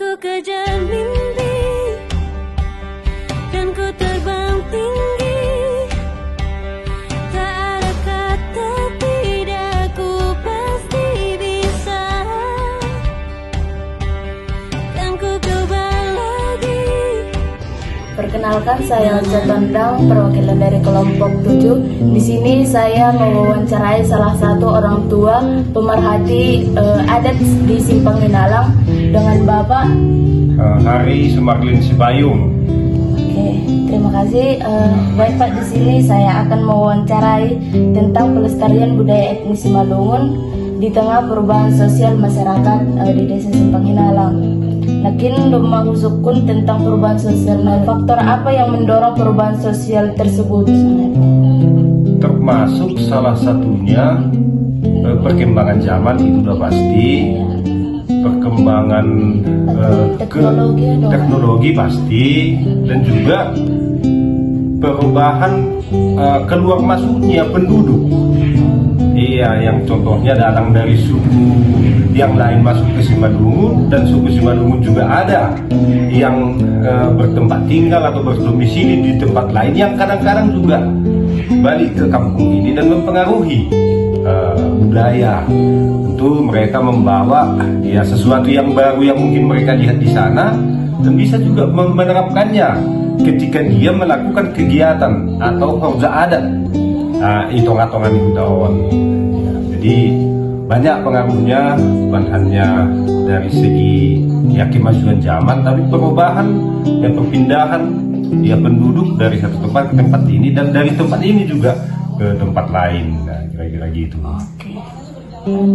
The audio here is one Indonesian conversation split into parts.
ku kejar mimpi dan ku terbang tinggi. Tak ada kata tidak, ku pasti bisa. Dan ku coba lagi. Perkenalkan, saya Zatondang, perwakilan dari kelompok 7. Di sini saya mewawancarai salah satu orang tua pemerhati adat di Simpang Minalang dengan Bapak Hari Sumarlin Sibayung. Oke, terima kasih. Baik Pak, di sini saya akan mewawancarai tentang pelestarian budaya etnis Simalungun di tengah perubahan sosial masyarakat di Desa Simpang Minalang. Nakin mahusukun tentang perubahan sosial. Nah, faktor apa yang mendorong perubahan sosial tersebut sebenarnya? Termasuk salah satunya perkembangan zaman, itu udah pasti. Perkembangan teknologi pasti, dan juga perubahan keluar masuknya penduduk. Iya, yang contohnya datang dari suku yang lain masuk ke Simalungun, dan suku Simalungun juga ada yang bertempat tinggal atau berdomisili di tempat lain, yang kadang-kadang juga balik ke kampung ini dan mempengaruhi budaya. Tentu mereka membawa ya sesuatu yang baru yang mungkin mereka lihat di sana, dan bisa juga menerapkannya ketika dia melakukan kegiatan atau horja adat, hitung-hitungan itu tahun. Jadi banyak pengaruhnya, bukan hanya dari segi ya kemajuan zaman, tapi perubahan dan perpindahan ya penduduk dari satu tempat ke tempat ini, dan dari tempat ini juga ke tempat lain. Nah, kira-kira gitu. Oke.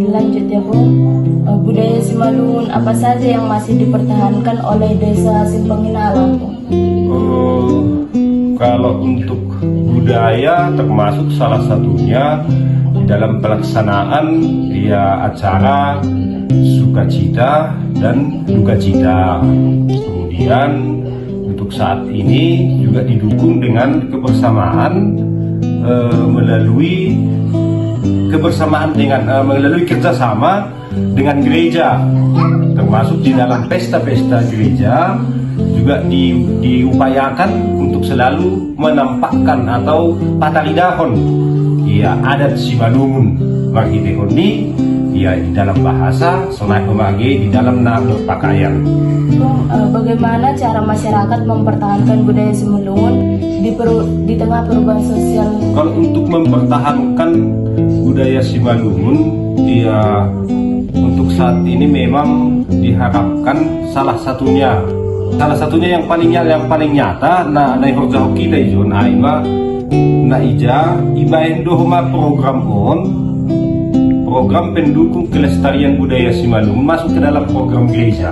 Lanjut ya Bung, budaya Simalungun apa saja yang masih dipertahankan oleh Desa Simpang Minalang, Bung? Kalau untuk budaya, termasuk salah satunya di dalam pelaksanaan ya acara sukacita dan dukacita. Kemudian untuk saat ini juga didukung dengan kebersamaan melalui kerjasama dengan gereja, termasuk di dalam pesta-pesta gereja juga diupayakan untuk selalu menampakkan atau pataridahon ya adat Simalungun marhitehoni ya di dalam bahasa, sonai pemage di dalam berpakaian. Bagaimana cara masyarakat mempertahankan budaya Simalungun di tengah perubahan sosial? Kalau untuk mempertahankan budaya Simalungun, ya untuk saat ini memang diharapkan salah satunya yang paling nyata na horja kita ijo na ija ibaendohma program pendukung kelestarian budaya Simalungun masuk ke dalam program gereja.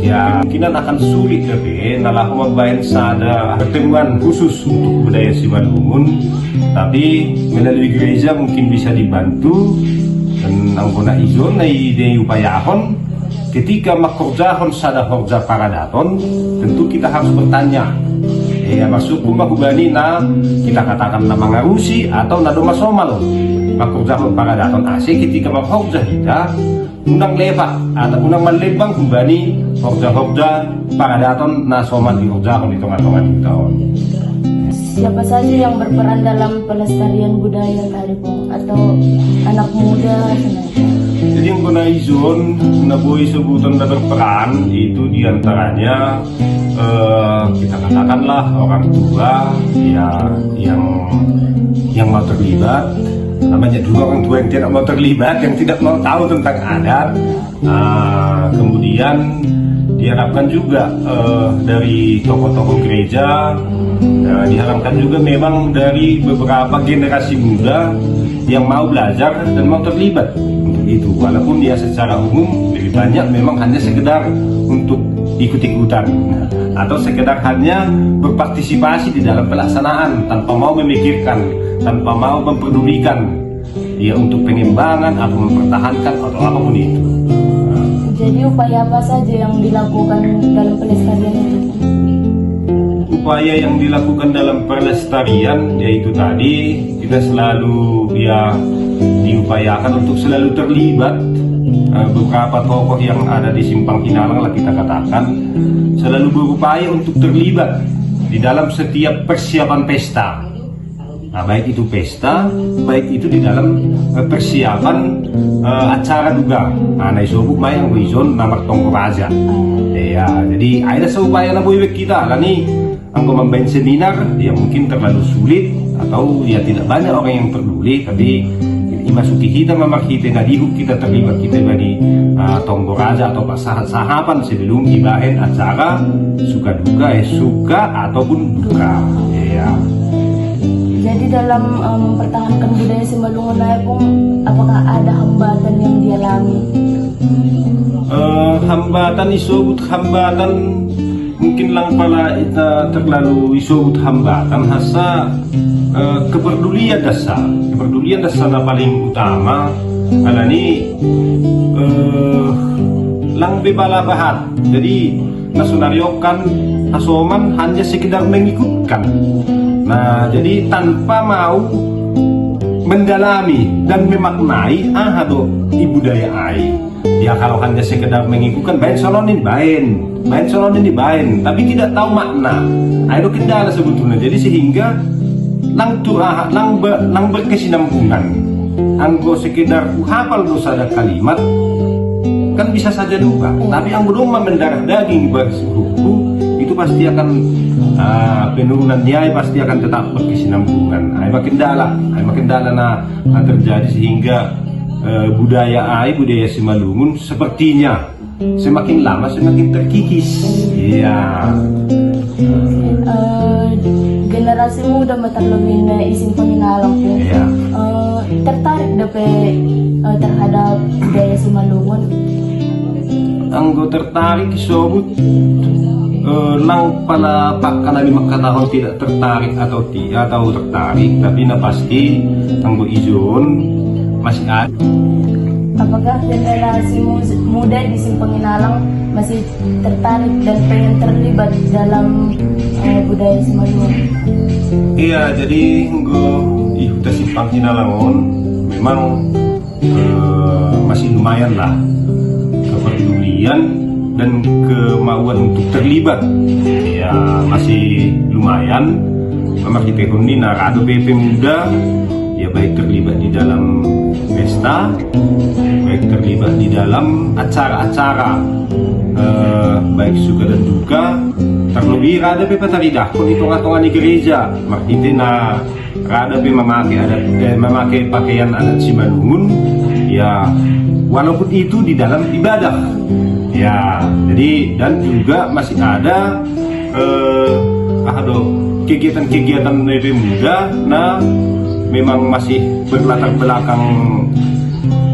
Ya, kemungkinan akan sulit lebih nalah membayar sada pertemuan khusus untuk budaya Simalungun, tapi melalui gereja mungkin bisa dibantu, dan anggona izon na diupayahon ketika makorjahon sada horja paradaton. Tentu kita harus bertanya, ya masuk mahubani na kita katakan na mangarusi atau na domasomal makorjahon paradaton ase ketika mahorja kita unang leva atau unang malebang kumbani horja paradaton na soman di horjahon hitung-hitungan tahun. Siapa saja yang berperan dalam pelestarian budaya tadi, Bung? Atau anak muda sebenarnya? Jadi yang kena izon na boy sebutan na berperan itu diantaranya kita katakanlah orang tua ya yang mau terlibat. Namanya juga orang tua yang tidak mau terlibat, yang tidak mau tahu tentang adat. Kemudian diharapkan juga dari tokoh-tokoh gereja, diharapkan juga memang dari beberapa generasi muda yang mau belajar dan mau terlibat untuk itu. Walaupun dia secara umum lebih banyak memang hanya sekedar untuk ikut-ikutan atau sekedar hanya berpartisipasi di dalam pelaksanaan tanpa mau memikirkan, tanpa mau memperdulikan ya untuk pengembangan atau mempertahankan atau apapun itu. Jadi upaya apa saja yang dilakukan dalam pelestarian itu? Upaya yang dilakukan dalam pelestarian yaitu tadi kita selalu ya diupayakan untuk selalu terlibat beberapa tokoh yang ada di Simpang Hinalang lah kita katakan selalu berupaya untuk terlibat di dalam setiap persiapan pesta. Nah, baik itu pesta, baik itu di dalam persiapan acara juga. Nah, isobuk may ang wizon na magtongko raja. Ya, jadi ada seupaya na buiwek kita lah nih ang membain seminar yang mungkin terlalu sulit atau ya tidak banyak orang yang peduli, tapi imasuki kita memakita na dihuk kita terlibat kita di tonggo raja atau sahapan sebelum ibahin acara suka duka suka ataupun duka. Ya. Jadi dalam mempertahankan budaya Simalungun na pong, apakah ada hambatan yang dialami? Hambatan isobut hambatan mungkin lang pala ita terlalu isobut hambatan hasa kepedulian dasar na paling utama alani lang bebalabahat. Jadi nasunaryokan asoman hanya sekedar mengikutkan. Nah, jadi tanpa mau mendalami dan memaknai ibudaya ai. Ya kalau hanya sekedar mengikutkan bain solonin tapi tidak tahu makna. Itu kendala sebetulnya. Jadi sehingga lang berkesinambungan. Anggo sekedar hafal dosa ada kalimat kan bisa saja lupa. Tapi yang belum mendarah daging bersuhu itu pasti akan penurunan nilai pasti akan tetap berkesinambungan. Makin kendala na terjadi sehingga budaya Simalungun sepertinya semakin lama semakin terkikis. Iya. Generasi muda terlebih na Simpang Hinalang po. Iya. Tertarik terhadap budaya Simalungun. Anggo tertarik sobut lang pala pakkan na 5 katahon tidak tertarik atau tertarik, tapi na pasti anggo izon masih ada. Apakah generasi muda di Simpang Hinalang masih tertarik dan pengen terlibat dalam budaya Simalungun? Iya, jadi anggo ihuta Simpang Hinalangon memang masih lumayan lah kepedulian dan kemauan untuk terlibat. Ya masih lumayan. Memang kita ini narado BP muda ya, baik terlibat di dalam pesta, baik terlibat di dalam acara-acara baik suka dan duka. Terlebih rada BP taridakon itu ngatongan di gereja. Makita na rada BP memakai pakaian adat Simalungun ya, walaupun itu di dalam ibadah. Ya, jadi dan juga masih ada kegiatan-kegiatan lebih muda nah memang masih berlatar belakang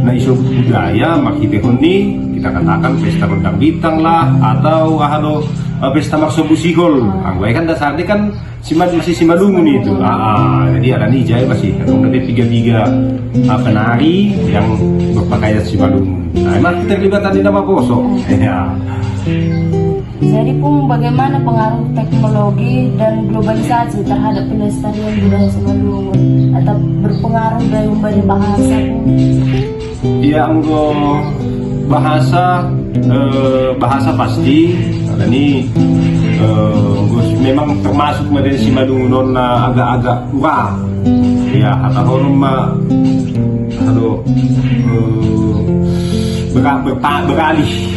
na isu budaya makita ini kita katakan pesta rendang bintang lah atau pesta maksubusihol. Angguai kan dasarnya kan masih Simalungun itu. Jadi ada nih jaya masih ada 3 penari yang berpakaian Simalungun. Nah, emang keterlibatan di nama Poso. Ya. Jadi pun bagaimana pengaruh teknologi dan globalisasi terhadap pelestarian budaya Simalungun atau berpengaruh dari bahasa pun? Ya, anggo bahasa pasti. Ada nih memang termasuk dari Simalungun na agak-agak kurang. Ya, atau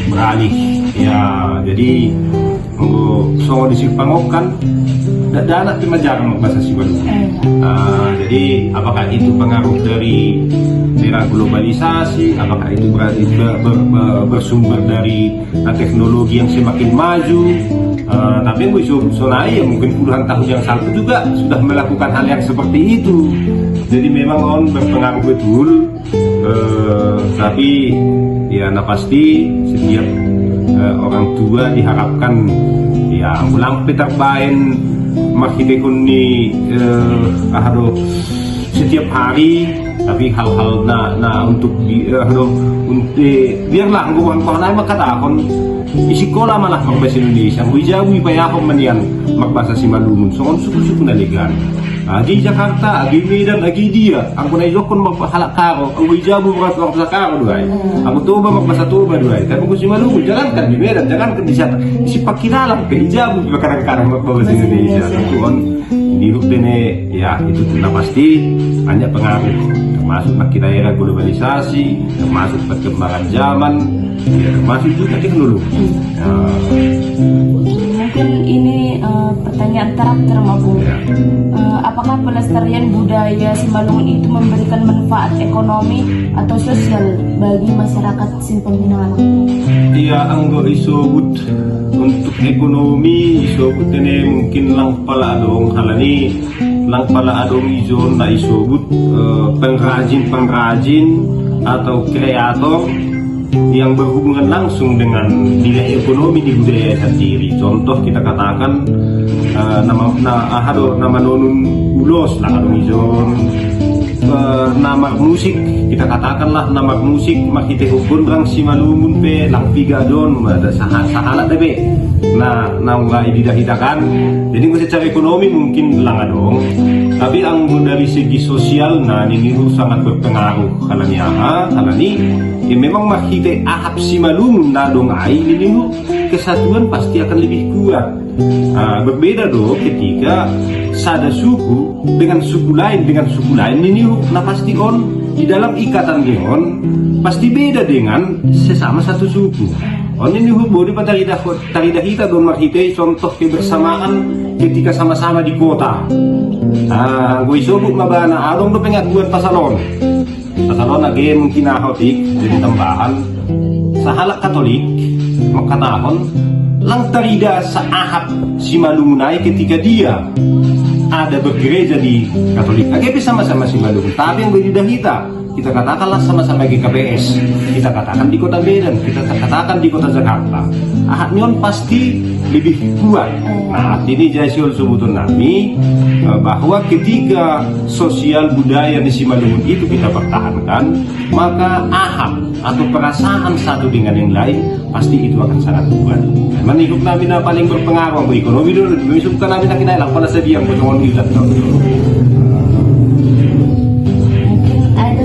beralih ya, jadi so disipangokan dana jarang bahasa Simalungun. Jadi apakah itu pengaruh dari era globalisasi, apakah itu berarti bersumber dari teknologi yang semakin maju. Tapi sonai yang mungkin puluhan tahun yang lalu juga sudah melakukan hal yang seperti itu. Jadi memang berpengaruh betul. Tapi ya pasti setiap orang tua diharapkan ya ulang peterbain makhitekun ni setiap hari, tapi hal-hal untuk biarlah ngguan ko na makatakon isikola malah magbahasa Indonesia wijawi payahom man yan magbasa Simalungun so suku-suku na ligan. Agi Jakarta, agi Medan, agi dia. Ang kunay lokon magpahalak karo, ang ijabu waktu sa karo duay. Ang tuba magpasatuba duay. Tapi kung si Malungun, jangan kan di Medan, jangan kan di sana. Si pakilalang ke ijabu kadang-kadang magbawas Indonesia. Tuhan dihirup ini ya itu sudah pasti banyak pengaruh. Termasuk makin era globalisasi, termasuk perkembangan zaman, ya, termasuk juga teknologi. Mungkin ini pertanyaan terakhir Mabu. Ya. Apakah pelestarian budaya Simalungun itu memberikan manfaat ekonomi atau sosial bagi masyarakat Simpang Pinang? Iya, anggo isobut untuk ekonomi isobut ini mungkin lang pala adong halani lang pala adong izon na isobut pengrajin atau kreator yang berhubungan langsung dengan nilai ekonomi di budaya sendiri. Contoh kita katakan nama nonun ulos lah adong izon. Nama musik kita katakanlah nama musik makite hukun rang Simalungun pe lang piga don ada sahala debe nah nggak didahidakan jadi secara ekonomi mungkin lang adong tapi ang dari segi sosial nah ini sangat berpengaruh kalani memang makite ahap Simalungun na dong ai ini kesatuan pasti akan lebih kuat. Berbeda dong ketika sada suku dengan suku lain ini nah pasti on di dalam ikatan on pasti beda dengan sesama satu suku. On ini boleh pada tarida kita don makite contoh kebersamaan ketika sama-sama di kota. Gue sobuk mabana adong do pengakuan pasalon lagi mungkin ahotik jadi tambahan sahala Katolik makatahon lang tarida sa ahap Simalungunay ketika dia ada bergereja di Katolik. Agak sama-sama Simalungun. Tapi yang berbeda kita katakanlah sama-sama GKPS. Kita katakan di kota Medan, kita katakan di kota Jakarta. Ahad nyon pasti lebih kuat. Nah, ini jasiul sebutun nami bahwa ketika sosial budaya di Simalungun itu kita pertahankan, maka ahad atau perasaan satu dengan yang lain pasti itu akan sangat kuat. Menurut namin na paling berpengaruh bagi ekonomi dulu, misubkan namin na kinailang pada sediang bertanggung ilat. Mungkin ada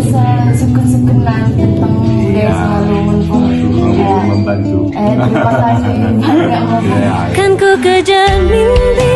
sukun-sukun lang tentang budaya Simalungun po. Membantu. Terima kasih banyak Mabu. Kan ku kejar mimpi